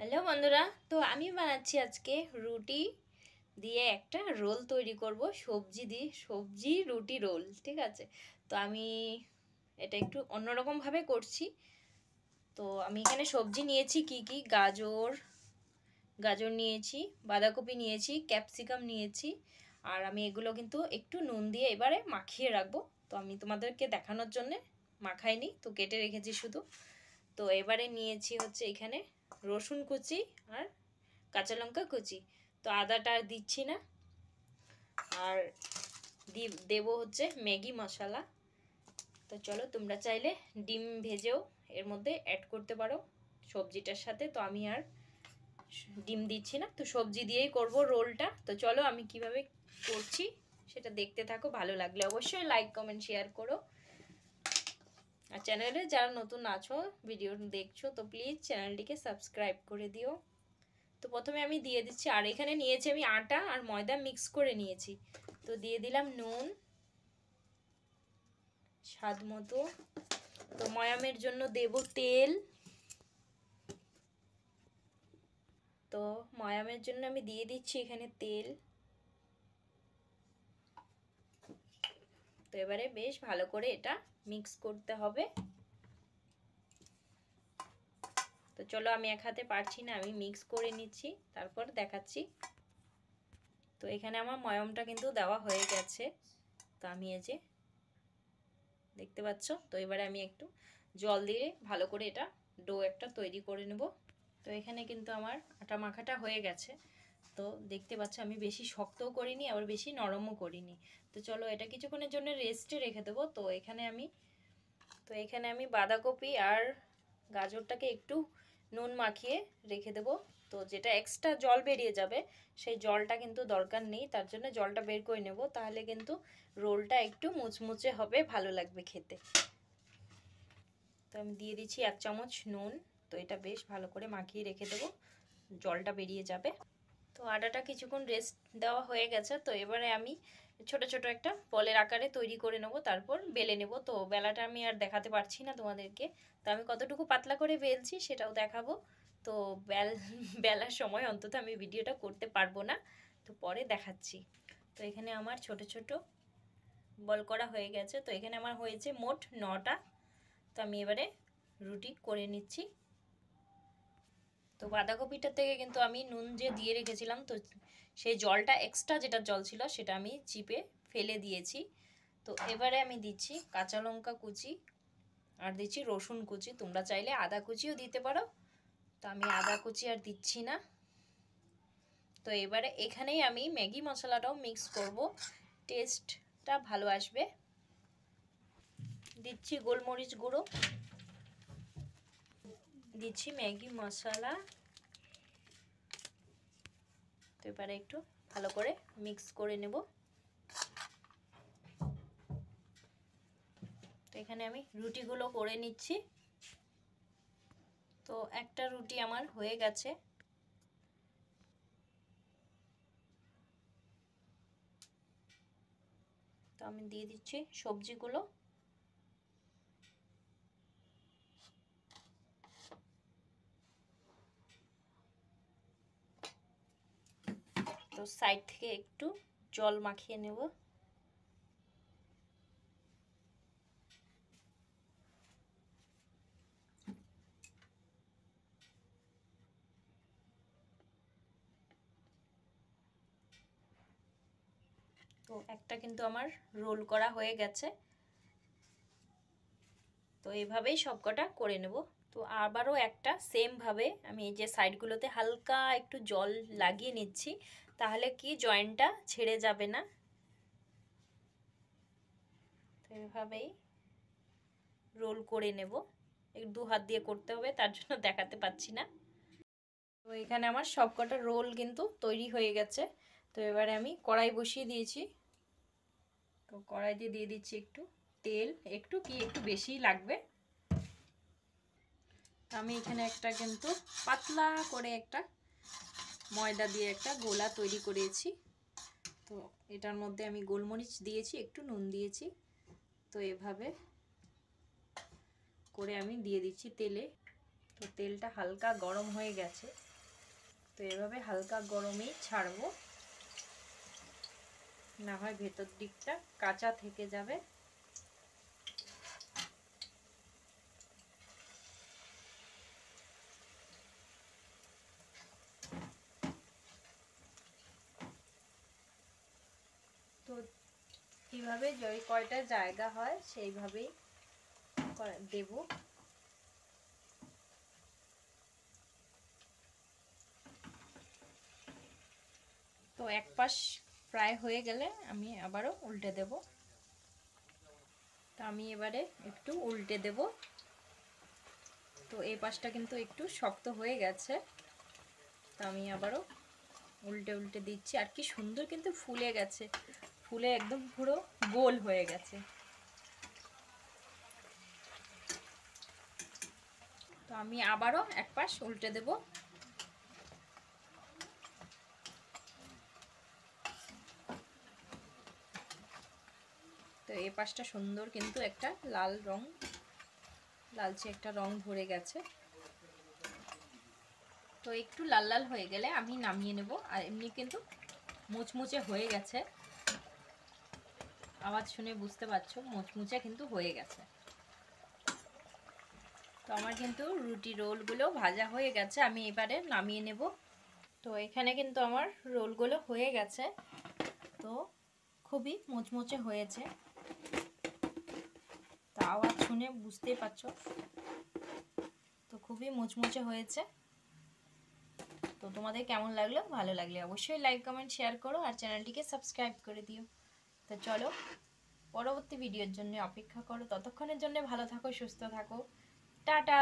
Hello বন্ধুরা, তো আমি বানাচ্ছি আজকে রুটি দিয়ে একটা রোল তৈরি করব। সবজি দিয়ে সবজি রুটি রোল, ঠিক আছে। তো আমি এটা একটু অন্যরকমভাবে করছি। তো আমি এখানে সবজি নিয়েছি কি কি, গাজর গাজর নিয়েছি, বাঁধাকপি নিয়েছি, ক্যাপসিকাম নিয়েছি। আর আমি এগুলো কিন্তু একটু নুন দিয়ে এবারে মাখিয়ে রাখবো। তো আমি তোমাদেরকে দেখানোর জন্যে মাখাইনি, তো কেটে রেখেছি শুধু। তো এবারে নিয়েছি হচ্ছে এখানে রসুন কুচি আর কাঁচা লঙ্কা কুচি। তো আদাটা আর দিচ্ছি না। আর দেব হচ্ছে ম্যাগি মশলা। তো চলো, তোমরা চাইলে ডিম ভেজেও এর মধ্যে অ্যাড করতে পারো সবজিটার সাথে। তো আমি আর ডিম দিচ্ছি না, তো সবজি দিয়েই করব রোলটা। তো চলো আমি কিভাবে করছি সেটা দেখতে থাকো। ভালো লাগলে অবশ্যই লাইক কমেন্ট শেয়ার করো। আর চ্যানেলে যারা নতুন আছো, ভিডিও দেখছো, তো প্লিজ চ্যানেলটিকে সাবস্ক্রাইব করে দিও। তো প্রথমে আমি দিয়ে দিচ্ছি, আর এখানে নিয়েছি আমি আটা আর ময়দা মিক্স করে নিয়েছি। তো দিয়ে দিলাম নুন স্বাদ মতো। তো ময়ামের জন্য দেব তেল। তো ময়ামের জন্য আমি দিয়ে দিচ্ছি এখানে তেল। তো এবারে বেশ ভালো করে এটা মিক্স করতে হবে। তো চলো, আমি এক হাতে পারছি না, আমি মিক্স করে নিচ্ছি, তারপর দেখাচ্ছি। তো এখানে আমার ময়ামটা কিন্তু দেওয়া হয়ে গেছে। তো আমি এই যে দেখতে পাচ্ছ। তো এবারে আমি একটু জল দিয়ে ভালো করে এটা ডো একটা তৈরি করে নেব। তো এখানে কিন্তু আমার আটা মাখাটা হয়ে গেছে। তো দেখতে পাচ্ছ আমি বেশি শক্তও করিনি, আবার বেশি নরমও করিনি। তো চলো এটা কিছুক্ষণের জন্য রেস্টে রেখে দেবো। তো এখানে আমি বাঁধাকপি আর গাজরটাকে একটু নুন মাখিয়ে রেখে দেবো। তো যেটা এক্সট্রা জল বেরিয়ে যাবে সেই জলটা কিন্তু দরকার নেই, তার জন্য জলটা বের করে নেব। তাহলে কিন্তু রোলটা একটু মুচমুচে হবে, ভালো লাগবে খেতে। তো আমি দিয়ে দিচ্ছি 1 চামচ নুন। তো এটা বেশ ভালো করে মাখিয়ে রেখে দেবো, জলটা বেরিয়ে যাবে। তো আটাটা কিছুক্ষণ রেস্ট দেওয়া হয়ে গেছে। তো এবারে আমি ছোট ছোট একটা বলের আকারে তৈরি করে নেব, তারপর বেলে নেব। তো বেলাটা আমি আর দেখাতে পারছি না তোমাদেরকে। তো আমি কতটুকু পাতলা করে বেলছি সেটাও দেখাবো। তো বেলার সময় অন্তত আমি ভিডিওটা করতে পারবো না, তো পরে দেখাচ্ছি। তো এখানে আমার ছোট ছোট বল করা হয়ে গেছে। তো এখানে আমার হয়েছে মোট 9টা। তো আমি এবারে রুটি করে নিচ্ছি। তো বাঁধাকপিটা থেকে কিন্তু আমি নুন যে দিয়ে রেখেছিলাম, তো সেই জলটা এক্সট্রা যেটা জল ছিল সেটা আমি চিপে ফেলে দিয়েছি। তো এবারে আমি দিচ্ছি কাঁচা লঙ্কা কুচি আর দিচ্ছি রসুন কুচি। তোমরা চাইলে আদা কুচিও দিতে পারো, তো আমি আদা কুচি আর দিচ্ছি না। তো এবারে এখানেই আমি ম্যাগি মশলাটাও মিক্স করব, টেস্টটা ভালো আসবে। দিচ্ছি গোলমরিচ গুঁড়ো, দিচ্ছি ম্যাগি মশলা। তো এবারে একটু ভালো করে মিক্স করে নেব। তো এখানে আমি রুটিগুলো করে নিচ্ছি। তো একটা রুটি আমার হয়ে গেছে। তো আমি দিয়ে দিচ্ছি সবজিগুলো। তো সাইড থেকে একটু জল মাখিয়ে নেব। তো একটা কিন্তু আমার রোল করা হয়ে গেছে। তো এইভাবেই সবকটা করে নেব। তো আবারও একটা সেম ভাবে আমি এই যে সাইডগুলোতে হালকা একটু জল লাগিয়ে নিচ্ছি, তাহলে কি জয়েন্টটা ছেড়ে যাবে না। তো এইভাবেই রোল করে নেব। একটু 2 হাত দিয়ে করতে হবে, তার জন্য দেখাতে পাচ্ছি না। তো এখানে আমার সবকটা রোল কিন্তু তৈরি হয়ে গেছে। তো এবারে আমি কড়াই বসিয়ে দিয়েছি। তো কড়াইতে দিয়ে দিচ্ছি একটু তেল, একটু বেশিই লাগবে। আমি এখানে একটা কিন্তু পাতলা করে একটা ময়দা দিয়ে একটা গোলা তৈরি করেছি। তো এটার মধ্যে আমি গোলমরিচ দিয়েছি, একটু নুন দিয়েছি। তো এভাবে করে আমি দিয়ে দিচ্ছি তেলে। তো তেলটা হালকা গরম হয়ে গেছে। এভাবে হালকা গরমেই ছাড়বো, না হয় ভেতর দিকটা কাঁচা থেকে যাবে। তো কিভাবে যে কয়টা জায়গা হয় সেইভাবেই দেব। তো এক পাশ প্রায় হয়ে গেলে আমি আবারও উল্টে দেব। তো আমি এবারে একটু উল্টে দেব। তো এই পাশটা কিন্তু একটু শক্ত হয়ে গেছে, তো আমি আবারও উল্টে উল্টে দিচ্ছি। আর কি সুন্দর কিন্তু ফুলে গেছে, ফুলে একদম পুরো গোল হয়ে গেছে। তো আমি আবারও এক পাশ উল্টে দেব। তো এই পাশটা সুন্দর কিন্তু একটা লাল রং, লালচে একটা রং ভরে গেছে। তো একটু লাল লাল হয়ে গেলে আমি নামিয়ে নেব। আর এমনি কিন্তু মুচমুচে হয়ে গেছে, আওয়াজ শুনে বুঝতে পারছো মুচমুচে কিন্তু হয়ে গেছে। তো আমার কিন্তু রুটি রোলগুলো ভাজা হয়ে গেছে, আমি এবারে নামিয়ে নেব। তো এখানে কিন্তু আমার রোলগুলো হয়ে গেছে, তো খুবই মুচমুচে হয়েছে। তো আওয়াজ শুনে বুঝতেই পারছো, তো খুবই মুচমুচে হয়েছে। তো তোমাদের কেমন লাগলো? ভালো লাগলে অবশ্যই লাইক কমেন্ট শেয়ার করো আর চ্যানেলটিকে সাবস্ক্রাইব করে দিও। তো চলো পরবর্তী ভিডিওর জন্য অপেক্ষা করো, ততক্ষণের জন্য ভালো থাকো, সুস্থ থাকো, টাটা।